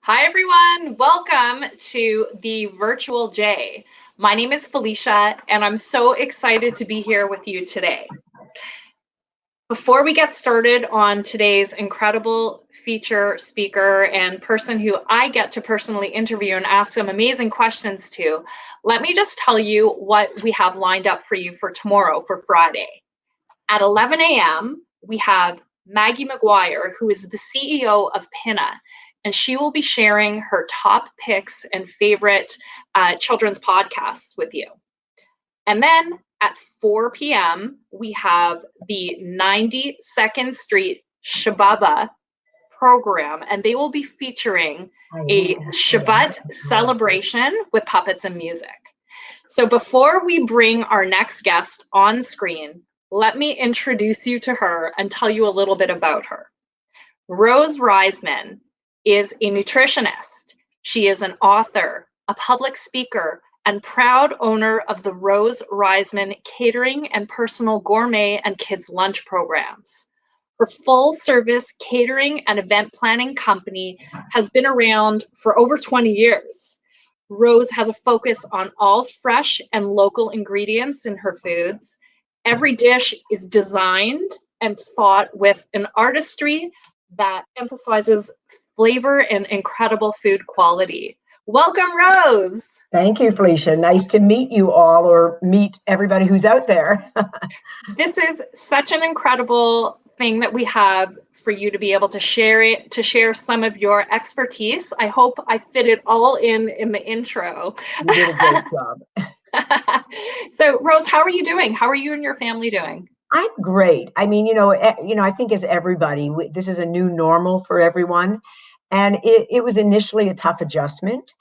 Hi, everyone. Welcome to the Virtual J. My name is Felicia, and I'm so excited to be here with you today. Before we get started on today's incredible feature speaker and person who I get to personally interview and ask some amazing questions to, let me just tell you what we have lined up for you for tomorrow, for Friday. At 11 a.m., we have Maggie McGuire, who is the CEO of Pinna, and she will be sharing her top picks and favorite children's podcasts with you. And then at 4 p.m., we have the 92nd Street Shabbat program, and they will be featuring a Shabbat celebration with puppets and music. So before we bring our next guest on screen, let me introduce you to her and tell you a little bit about her. Rose Reisman is a nutritionist. She is an author, a public speaker, and proud owner of the Rose Reisman Catering and Personal Gourmet and Kids Lunch programs. Her full-service catering and event planning company has been around for over 20 years. Rose has a focus on all fresh and local ingredients in her foods. Every dish is designed and thought with an artistry that emphasizes flavor and incredible food quality. Welcome, Rose. Thank you, Felicia. Nice to meet you all, or meet everybody who's out there. This is such an incredible thing that we have for you to be able to share some of your expertise. I hope I fit it all in the intro. You did a great job. So, Rose, how are you doing? How are you and your family doing? I'm great. I mean, I think as everybody, this is a new normal for everyone. And it was initially a tough adjustment.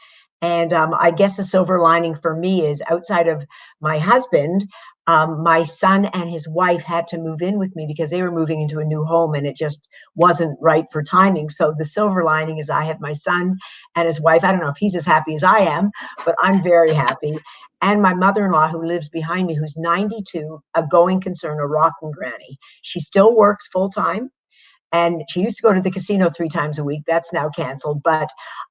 And I guess the silver lining for me is, outside of my husband, my son and his wife had to move in with me because they were moving into a new home, and it just wasn't right for timing. So the silver lining is I have my son and his wife. I don't know if he's as happy as I am, but I'm very happy. And my mother-in-law, who lives behind me, who's 92, a going concern, a rocking granny. She still works full-time. And she used to go to the casino 3 times a week. That's now canceled. But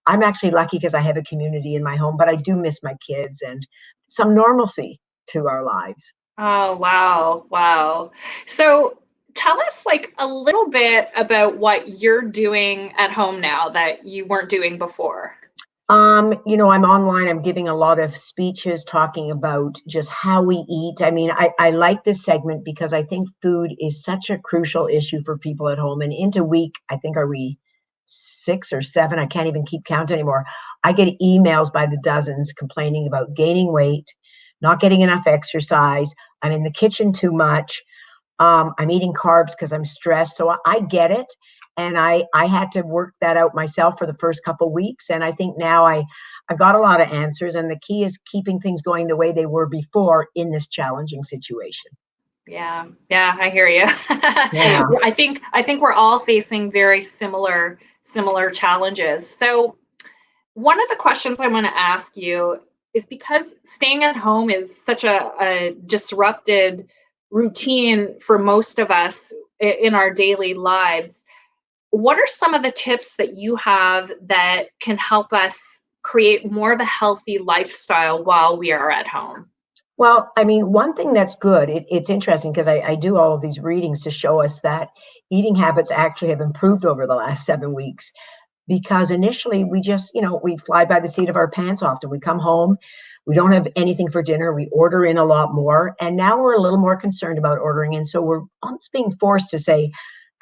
I'm actually lucky because I have a community in my home, but I do miss my kids and some normalcy to our lives. Oh, wow. Wow. So tell us like a little bit about what you're doing at home now that you weren't doing before. I'm online. I'm giving a lot of speeches talking about just how we eat. I mean, I like this segment because I think food is such a crucial issue for people at home. And into week, I think, are we 6 or 7? I can't even keep count anymore. I get emails by the dozens complaining about gaining weight, not getting enough exercise. I'm in the kitchen too much. I'm eating carbs because I'm stressed. So I get it. And I had to work that out myself for the first couple of weeks. And I think now I've got a lot of answers. And the key is keeping things going the way they were before in this challenging situation. Yeah, I hear you. Yeah. I think we're all facing very similar challenges. So one of the questions I want to ask you is, because staying at home is such a disrupted routine for most of us in our daily lives, what are some of the tips that you have that can help us create more of a healthy lifestyle while we are at home? Well, I mean, one thing that's good, it's interesting because I do all of these readings to show us that eating habits actually have improved over the last 7 weeks. Because initially we just, we fly by the seat of our pants often. We come home, we don't have anything for dinner, we order in a lot more. And now we're a little more concerned about ordering in. So we're almost being forced to say,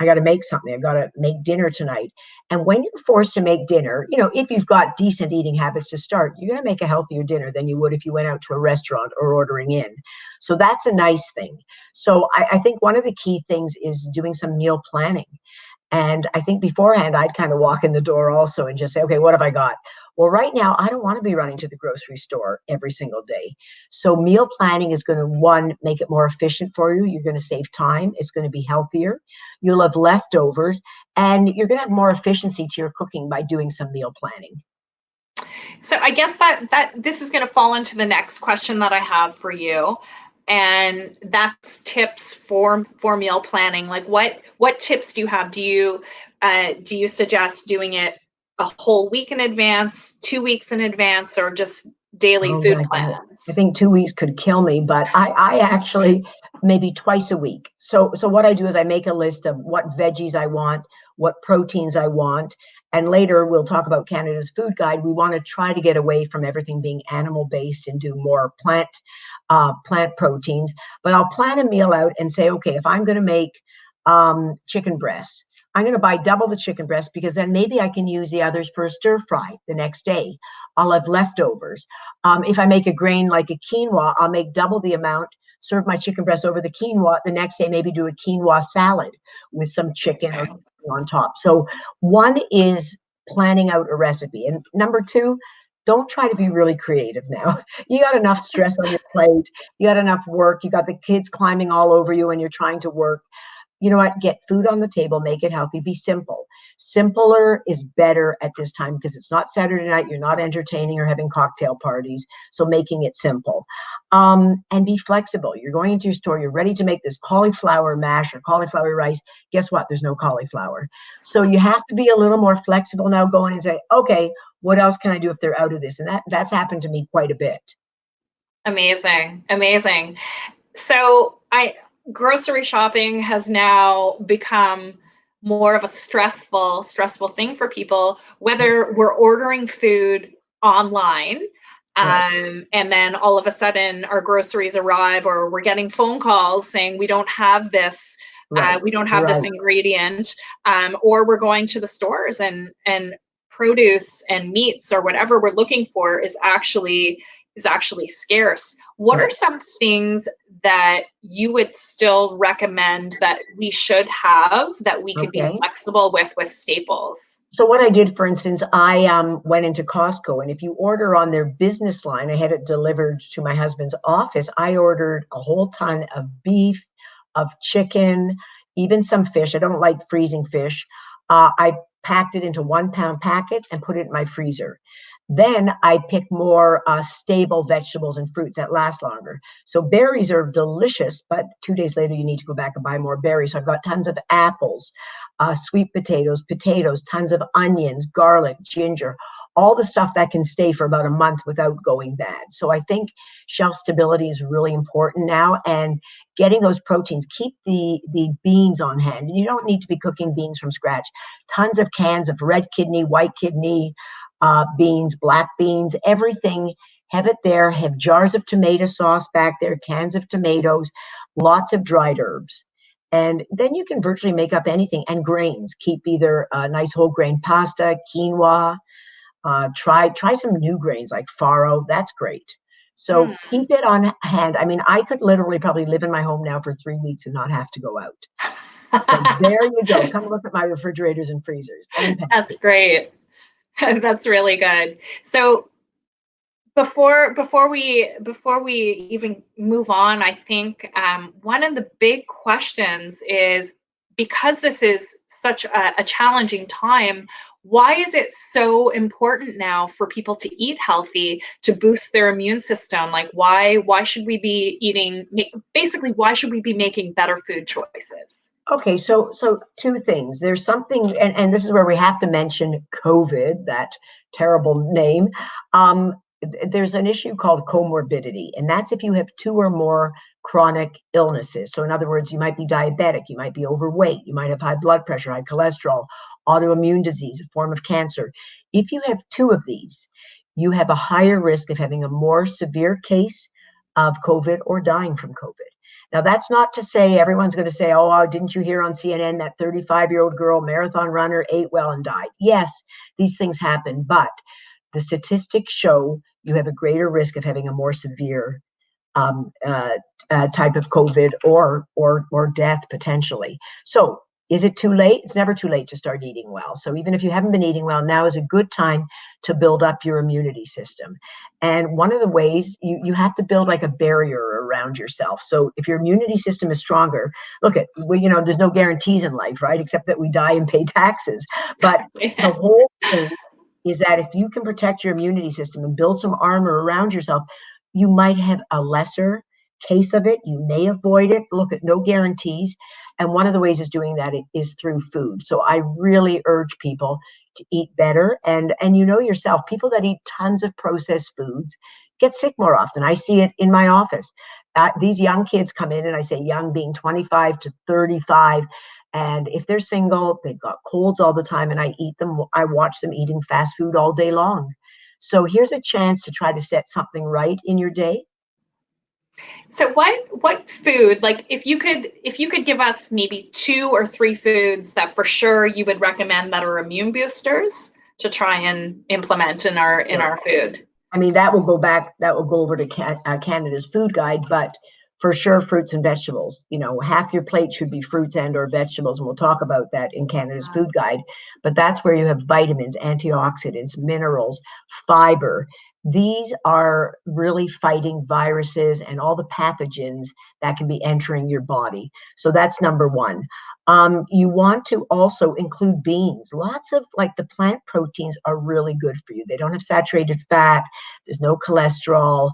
I got to make something. I got to make dinner tonight. And when you're forced to make dinner, if you've got decent eating habits to start, you're going to make a healthier dinner than you would if you went out to a restaurant or ordering in. So that's a nice thing. So I think one of the key things is doing some meal planning. And I think beforehand, I'd kind of walk in the door also and just say, okay, what have I got? Well, right now, I don't want to be running to the grocery store every single day. So meal planning is going to, one, make it more efficient for you. You're going to save time. It's going to be healthier. You'll have leftovers, and you're going to have more efficiency to your cooking by doing some meal planning. So I guess that this is going to fall into the next question that I have for you, and that's tips for meal planning. Like what tips do you have? Do you suggest doing it a whole week in advance, 2 weeks in advance, or just daily Oh food my God. I plans? think 2 weeks could kill me, but I actually maybe twice a week. So what I do is I make a list of what veggies I want, what proteins I want, and later we'll talk about Canada's food guide. We want to try to get away from everything being animal based and do more plant proteins. But I'll plan a meal out and say, okay, if I'm going to make chicken breasts, I'm going to buy double the chicken breast because then maybe I can use the others for a stir fry the next day. I'll have leftovers. If I make a grain like a quinoa, I'll make double the amount, serve my chicken breast over the quinoa. The next day, maybe do a quinoa salad with some chicken or Okay. something on top. So one is planning out a recipe. And number two, don't try to be really creative now. You got enough stress on your plate. You got enough work. You got the kids climbing all over you and you're trying to work. You know what? Get food on the table, make it healthy, be simple. Simpler is better at this time because it's not Saturday night, you're not entertaining or having cocktail parties. So making it simple. And be flexible. You're going into your store, you're ready to make this cauliflower mash or cauliflower rice. Guess what? There's no cauliflower. So you have to be a little more flexible now, going and say, okay, what else can I do if they're out of this? And that's happened to me quite a bit. Amazing. Amazing. So I grocery shopping has now become more of a stressful thing for people, whether we're ordering food online, Right, and then all of a sudden our groceries arrive, or we're getting phone calls saying right, we don't have this right. ingredient, or we're going to the stores and produce and meats or whatever we're looking for is actually scarce. What are Right. some things that you would still recommend that we should have that we could be Okay. flexible with staples? So what I did, for instance, I went into Costco, and if you order on their business line, I had it delivered to my husband's office. I ordered a whole ton of beef, of chicken, even some fish. I don't like freezing fish. I packed it into 1 pound packets and put it in my freezer. Then I pick more stable vegetables and fruits that last longer. So berries are delicious, but 2 days later you need to go back and buy more berries. So I've got tons of apples, sweet potatoes, tons of onions, garlic, ginger, all the stuff that can stay for about a month without going bad. So I think shelf stability is really important now, and getting those proteins. Keep the beans on hand. You don't need to be cooking beans from scratch. Tons of cans of red kidney, white kidney, beans, black beans, everything. Have it there. Have jars of tomato sauce back there, cans of tomatoes, lots of dried herbs. And then you can virtually make up anything. And grains. Keep either a nice whole grain pasta, quinoa. Try some new grains like farro. That's great. So Hmm. keep it on hand. I mean, I could literally probably live in my home now for 3 weeks and not have to go out. So there you go. Come look at my refrigerators and freezers and That's pantry. great. That's really good. So before we even move on, I think one of the big questions is, because this is such a challenging time, why is it so important now for people to eat healthy to boost their immune system? Like, why should we be basically, why should we be making better food choices? Okay, so two things. There's something, and this is where we have to mention COVID, that terrible name. There's an issue called comorbidity, and that's if you have two or more chronic illnesses. So, in other words, you might be diabetic, you might be overweight, you might have high blood pressure, high cholesterol, autoimmune disease, a form of cancer. If you have two of these, you have a higher risk of having a more severe case of COVID or dying from COVID. Now, that's not to say everyone's going to say, oh, didn't you hear on CNN that 35-year-old girl, marathon runner, ate well and died? Yes, these things happen, but the statistics show you have a greater risk of having a more severe um, uh, type of COVID or death potentially. So, is it too late? It's never too late to start eating well. So even if you haven't been eating well, now is a good time to build up your immunity system. And one of the ways you have to build like a barrier around yourself. So if your immunity system is stronger, look at there's no guarantees in life, right? Except that we die and pay taxes. But the whole thing is that if you can protect your immunity system and build some armor around yourself, you might have a lesser case of it. You may avoid it. Look, at no guarantees. And one of the ways is doing that is through food. So I really urge people to eat better. And you know yourself, people that eat tons of processed foods get sick more often. I see it in my office. These young kids come in, and I say young being 25 to 35. And if they're single, they've got colds all the time, and I watch them eating fast food all day long. So here's a chance to try to set something right in your day. So what food, like if you could give us maybe 2 or 3 foods that for sure you would recommend that are immune boosters to try and implement in our food. I mean, that will go over to Canada's food guide, but for sure, fruits and vegetables. You know, half your plate should be fruits and or vegetables, and we'll talk about that in Canada's food guide. But that's where you have vitamins, antioxidants, minerals, fiber. These are really fighting viruses and all the pathogens that can be entering your body. So that's number one. You want to also include beans. Lots of like the plant proteins are really good for you. They don't have saturated fat. There's no cholesterol.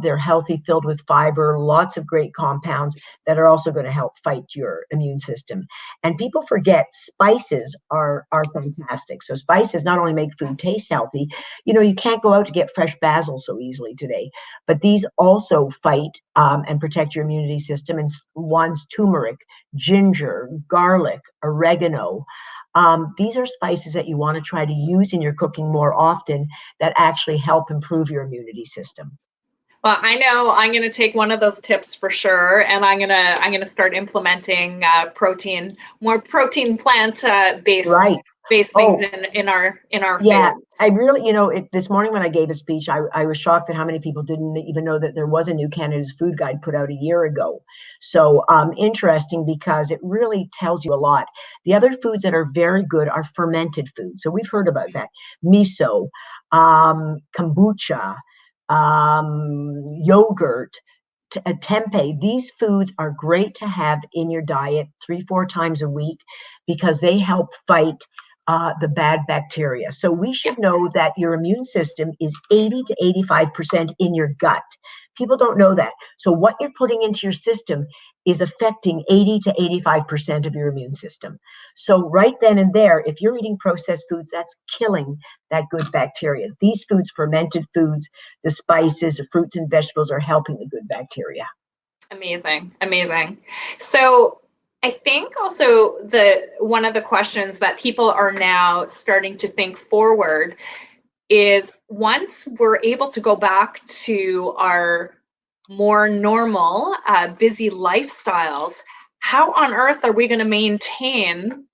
They're healthy, filled with fiber, lots of great compounds that are also going to help fight your immune system. And people forget spices are fantastic. So spices not only make food taste healthy, you know, you can't go out to get fresh basil so easily today, but these also fight and protect your immunity system. And one's turmeric, ginger, garlic, oregano. These are spices that you want to try to use in your cooking more often that actually help improve your immunity system. Well, I know I'm going to take one of those tips for sure, and I'm going to start implementing more protein plant Right. based things Oh, in our yeah. foods. I really, you know, this morning when I gave a speech, I was shocked at how many people didn't even know that there was a new Canada's Food Guide put out a year ago. So interesting because it really tells you a lot. The other foods that are very good are fermented foods. So we've heard about that. Miso, kombucha, yogurt, tempeh. These foods are great to have in your diet 3, 4 times a week because they help fight the bad bacteria. So we should know that your immune system is 80 to 85% in your gut. People don't know that. So what you're putting into your system is affecting 80 to 85% of your immune system. So right then and there, if you're eating processed foods, that's killing that good bacteria. These foods, fermented foods, the spices, the fruits and vegetables are helping the good bacteria. Amazing, amazing. So I think also the one of the questions that people are now starting to think forward is once we're able to go back to our more normal, busy lifestyles, how on earth are we going to maintain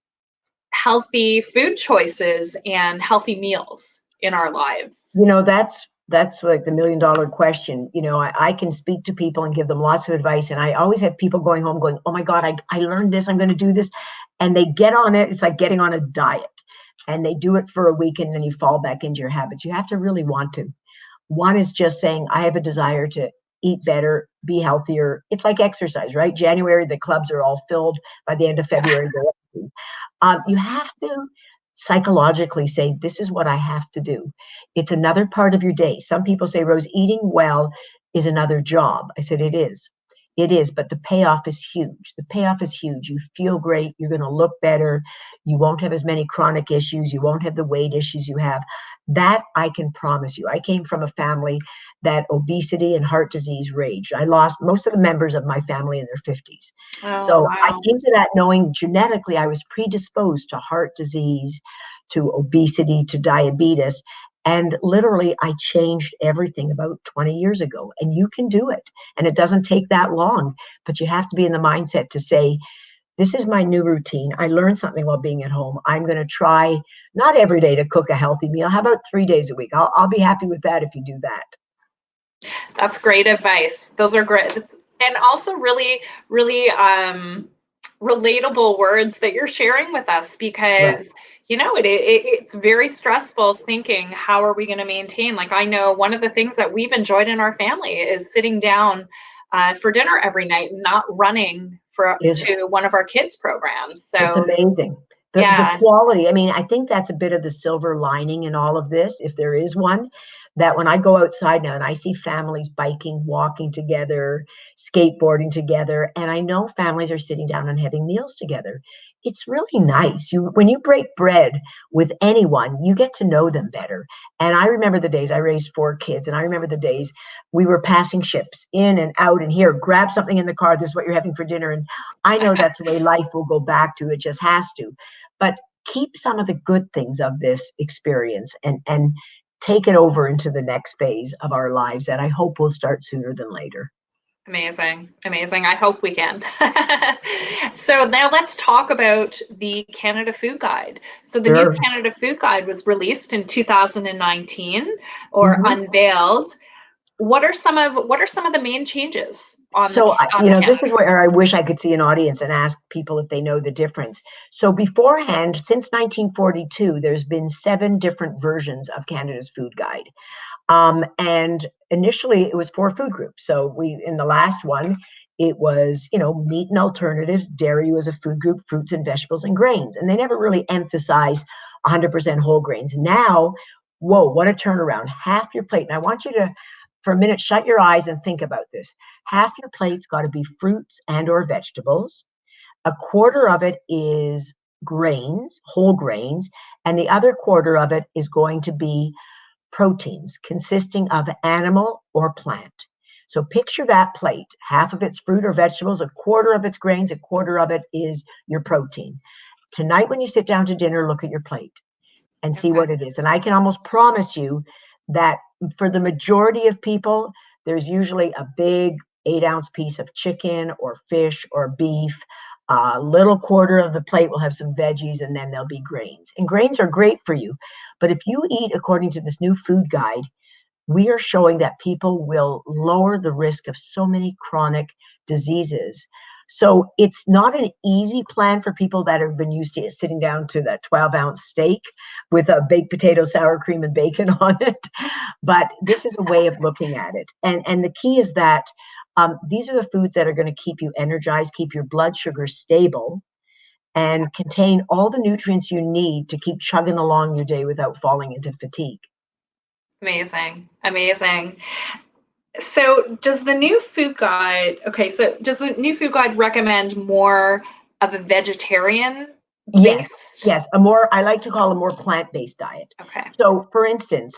healthy food choices and healthy meals in our lives? You know, that's like the $1 million question. You know, I can speak to people and give them lots of advice. And I always have people going home going, oh my God, I learned this, I'm going to do this. And they get on it. It's like getting on a diet. And they do it for a week and then you fall back into your habits. You have to really want to. One is just saying, I have a desire to eat better, be healthier. It's like exercise, right? January, the clubs are all filled. By the end of February, they're empty. You have to psychologically say, this is what I have to do. It's another part of your day. Some people say, Rose, eating well is another job. I said, it is. It is, but the payoff is huge. The payoff is huge. You feel great. You're going to look better. You won't have as many chronic issues. You won't have the weight issues you have. That I can promise you. I came from a family that obesity and heart disease raged. I lost most of the members of my family in their 50s. Oh, So I wow. came to that knowing genetically I was predisposed to heart disease, to obesity, to diabetes. And literally, I changed everything about 20 years ago. And you can do it. And it doesn't take that long, but you have to be in the mindset to say, this is my new routine. I learned something while being at home. I'm going to try not every day to cook a healthy meal. How about 3 days a week? I'll be happy with that if you do that. That's great advice. Those are great. And also really, really relatable words that you're sharing with us Right. because, you know, it's very stressful thinking, how are we going to maintain? Like, I know one of the things that we've enjoyed in our family is sitting down for dinner every night, not running Is to one of our kids' programs. It's So, amazing. The yeah. quality, I mean, I think that's a bit of the silver lining in all of this, if there is one, that when I go outside now and I see families biking, walking together, skateboarding together, and I know families are sitting down and having meals together. it's really nice. When you break bread with anyone, you get to know them better. And I remember the days I raised 4 kids, and I remember the days we were passing ships in and out and here, grab something in the car, this is what you're having for dinner. And I know that's the way life will go back to, it just has to. But keep some of the good things of this experience and take it over into the next phase of our lives that I hope will start sooner than later. Amazing. Amazing. I hope we can. So now let's talk about the Canada Food Guide. So the new Sure. Canada Food Guide was released in 2019 or Mhm. unveiled. What are some of the main changes on the So, on the this Canada? is where I wish I could see an audience and ask people if they know the difference. So beforehand, since 1942, there's been 7 different versions of Canada's Food Guide. And initially it was 4 food groups. So in the last one, it was, meat and alternatives, dairy was a food group, fruits and vegetables and grains. And they never really emphasized 100% whole grains. Now, whoa, what a turnaround. Half your plate. And I want you to, for a minute, shut your eyes and think about this. Half your plate's got to be fruits and or vegetables. A quarter of it is grains, whole grains, and the other quarter of it is going to be proteins consisting of animal or plant. So picture that plate. Half of it's fruit or vegetables, a quarter of it's grains, a quarter of it is your protein. Tonight, when you sit down to dinner, look at your plate and see Okay. what it is. And I can almost promise you that for the majority of people, there's usually a big 8-ounce piece of chicken or fish or beef. A little quarter of the plate will have some veggies, and then there'll be grains. And grains are great for you. But if you eat according to this new food guide, we are showing that people will lower the risk of so many chronic diseases. So it's not an easy plan for people that have been used to sitting down to that 12-ounce steak with a baked potato, sour cream, and bacon on it. But this is a way of looking at it. And the key is that these are the foods that are going to keep you energized, keep your blood sugar stable, and contain all the nutrients you need to keep chugging along your day without falling into fatigue. Amazing. Amazing. So does the new food guide recommend more of a vegetarian Yes, based? yes, I like to call a more plant-based diet. Okay. So, for instance,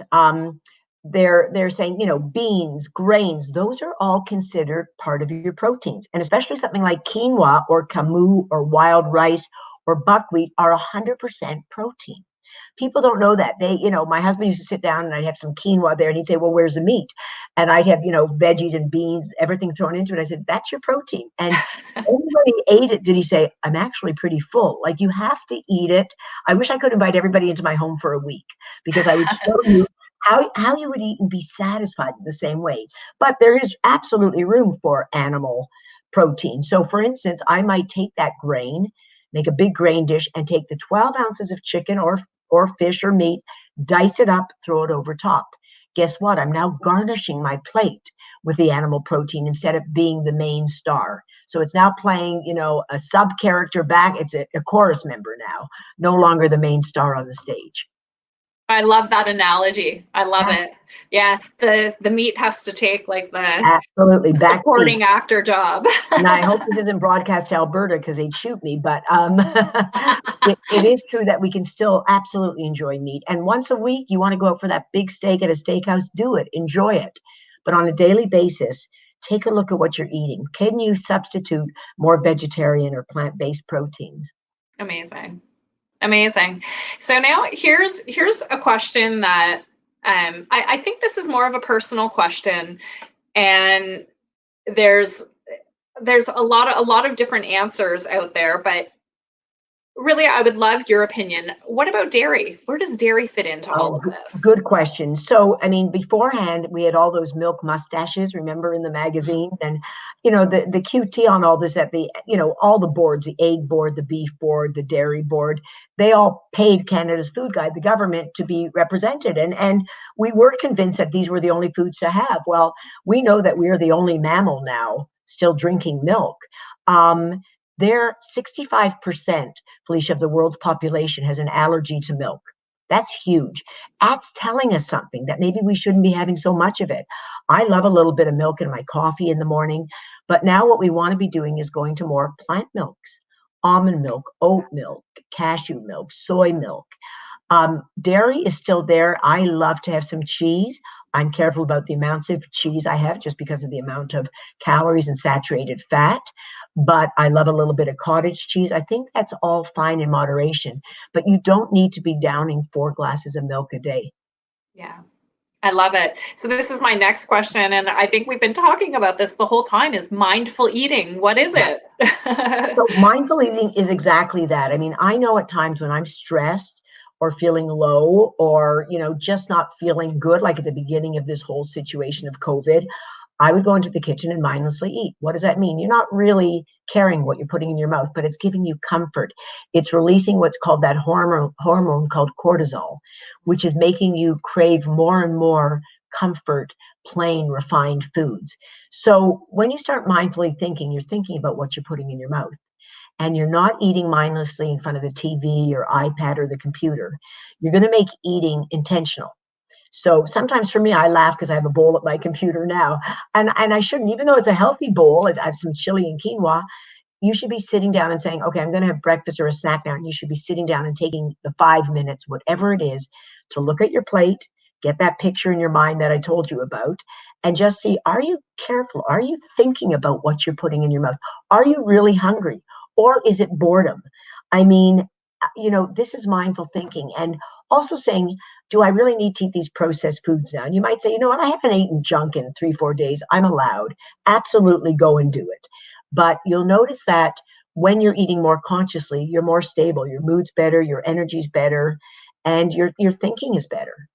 they're saying, beans, grains, those are all considered part of your proteins, and especially something like quinoa or camus or wild rice or buckwheat are 100% protein. People don't know that. My husband used to sit down and I'd have some quinoa there and he'd say, well, where's the meat? And I'd have, veggies and beans, everything thrown into it. I said, that's your protein. And everybody ate it. Did he say, I'm actually pretty full. Like you have to eat it. I wish I could invite everybody into my home for a week because I would show you how you would eat and be satisfied the same way. But there is absolutely room for animal protein. So for instance, I might take that grain, make a big grain dish and take the 12 ounces of chicken or fish or meat, dice it up, throw it over top. Guess what? I'm now garnishing my plate with the animal protein instead of being the main star. So it's now playing, a sub character back. It's a chorus member now, no longer the main star on the stage. I love that analogy. I love Yeah, it. Yeah, the meat has to take like the absolutely. Backseat. supporting actor job. Now, I hope this isn't broadcast to Alberta because they'd shoot me, but it is true that we can still absolutely enjoy meat. And once a week, you want to go out for that big steak at a steakhouse, do it, enjoy it. But on a daily basis, take a look at what you're eating. Can you substitute more vegetarian or plant-based proteins? Amazing. Amazing. So now here's a question that I think this is more of a personal question, and there's there's a lot of different answers out there, but really I would love your opinion. What about dairy? Where does dairy fit into all Oh, of this? good question. So, I mean, beforehand, we had all those milk mustaches, remember in the Mhm. magazines? And, the QT on all this all the boards, the egg board, the beef board, the dairy board, they all paid Canada's Food Guide, the government, to be represented. And we were convinced that these were the only foods to have. Well, we know that we are the only mammal now still drinking milk. Um, there, 65%, Felicia, of the world's population has an allergy to milk. That's huge. That's telling us something that maybe we shouldn't be having so much of it. I love a little bit of milk in my coffee in the morning, but now what we want to be doing is going to more plant milks. almond milk, oat milk, cashew milk, soy milk. Dairy is still there. I love to have some cheese. I'm careful about the amounts of cheese I have just because of the amount of calories and saturated fat. But I love a little bit of cottage cheese. I think that's all fine in moderation. But you don't need to be downing 4 glasses of milk a day. Yeah. I love it. So this is my next question, and I think we've been talking about this the whole time, is mindful eating. What is Yeah. it? So mindful eating is exactly that. I mean, I know at times when I'm stressed or feeling low or, just not feeling good, like at the beginning of this whole situation of COVID, I would go into the kitchen and mindlessly eat. What does that mean? You're not really caring what you're putting in your mouth, but it's giving you comfort. It's releasing what's called that hormone called cortisol, which is making you crave more and more comfort, plain, refined foods. So when you start mindfully thinking, you're thinking about what you're putting in your mouth. And you're not eating mindlessly in front of the TV or iPad or the computer. You're going to make eating intentional. So sometimes for me, I laugh because I have a bowl at my computer now, and I shouldn't, even though it's a healthy bowl. I have some chili and quinoa. You should be sitting down and saying, okay, I'm going to have breakfast or a snack now. And you should be sitting down and taking the 5 minutes, whatever it is, to look at your plate, get that picture in your mind that I told you about, and just see, are you careful? Are you thinking about what you're putting in your mouth? Are you really hungry? Or is it boredom? I mean, this is mindful thinking. And also saying, do I really need to eat these processed foods now? And you might say, you know what, I haven't eaten junk in 3, 4 days. I'm allowed. Absolutely go and do it. But you'll notice that when you're eating more consciously, you're more stable, your mood's better, your energy's better, and your thinking is better.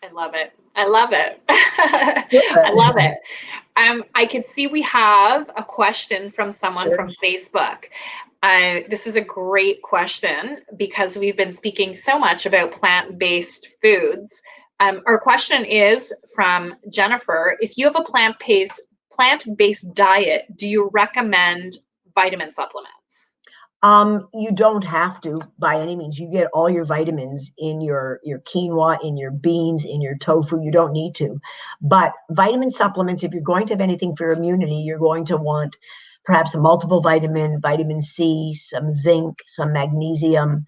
I love it. I love it. I love it. I could see we have a question from someone Sure. from Facebook. This is a great question because we've been speaking so much about plant-based foods. Our question is from Jennifer. If you have a plant-based diet, do you recommend vitamin supplements? You don't have to by any means. You get all your vitamins in your quinoa, in your beans, in your tofu. You don't need to. But vitamin supplements, if you're going to have anything for immunity, you're going to want perhaps a multiple vitamin C, some zinc, some magnesium.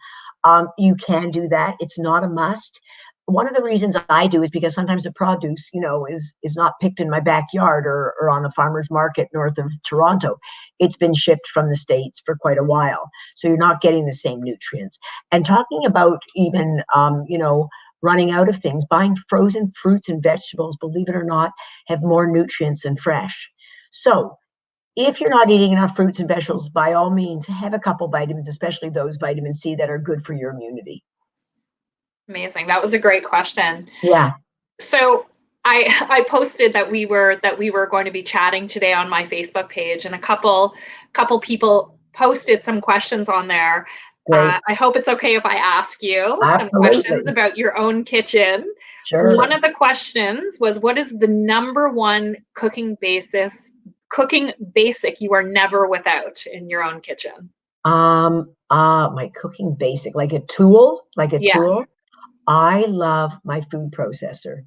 You can do that. It's not a must. One of the reasons I do is because sometimes the produce, is not picked in my backyard or on a farmer's market north of Toronto. It's been shipped from the States for quite a while. So you're not getting the same nutrients. And talking about even, running out of things, buying frozen fruits and vegetables, believe it or not, have more nutrients than fresh. So if you're not eating enough fruits and vegetables, by all means, have a couple vitamins, especially those vitamin C that are good for your immunity. Amazing. That was a great question. Yeah, So I posted that we were going to be chatting today on my Facebook page, and a couple people posted some questions on there. great. I hope it's okay if I ask you some questions Absolutely. about your own kitchen. One Sure. of the questions was, what is the number one cooking basic you are never without in your own kitchen? My cooking basic, like a tool, Yeah, I love my food processor.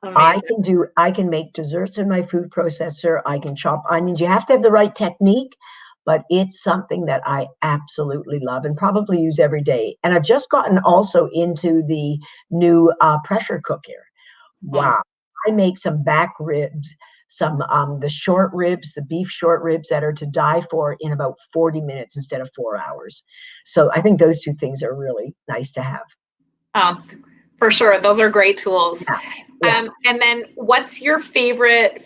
amazing. I can make desserts in my food processor. I can chop onions. You have to have the right technique, but it's something that I absolutely love and probably use every day. And I've just gotten also into the new pressure cooker. Mm. Wow. I make some back ribs, some the short ribs, the beef short ribs that are to die for in about 40 minutes instead of 4 hours. So I think those two things are really nice to have. Oh, for sure. Those are great tools. Yeah. Yeah. And then what's your favorite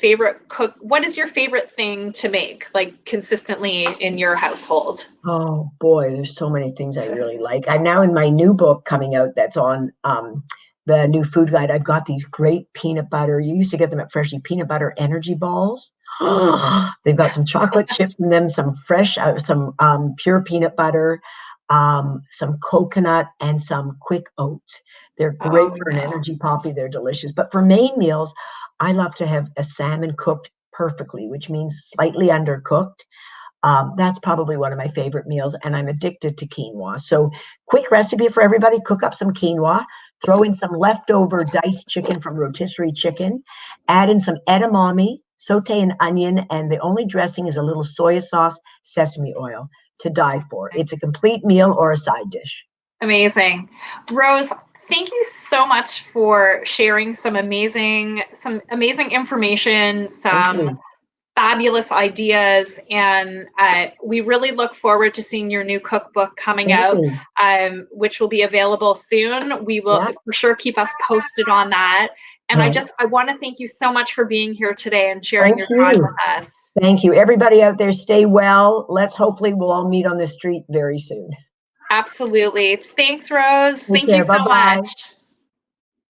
cook? What is your favorite thing to make, like, consistently in your household? Oh boy, there's so many things I really like. I'm now in my new book coming out that's on the new food guide. I've got these great peanut butter. You used to get them at Freshly peanut butter energy balls. They've got some chocolate chips in them, some fresh, some pure peanut butter, some coconut, and some quick oats. They're great Oh, for an yeah. energy poppy. They're delicious. But for main meals, I love to have a salmon cooked perfectly, which means slightly undercooked. That's probably one of my favorite meals, and I'm addicted to quinoa. So, quick recipe for everybody: cook up some quinoa, throw in some leftover diced chicken from rotisserie chicken, add in some edamame, saute an onion, and the only dressing is a little soy sauce, sesame oil. to die for. It's a complete meal or a side dish. Amazing. Rose, thank you so much for sharing some amazing information, some fabulous ideas, and we really look forward to seeing your new cookbook coming out, which will be available soon. We will for sure keep us posted on that. And I want to thank you so much for being here today and sharing your time with us. Thank you. Everybody out there, stay well. Hopefully we'll all meet on the street very soon. Absolutely. Thanks, Rose. Take Thank care. you so Bye-bye. much.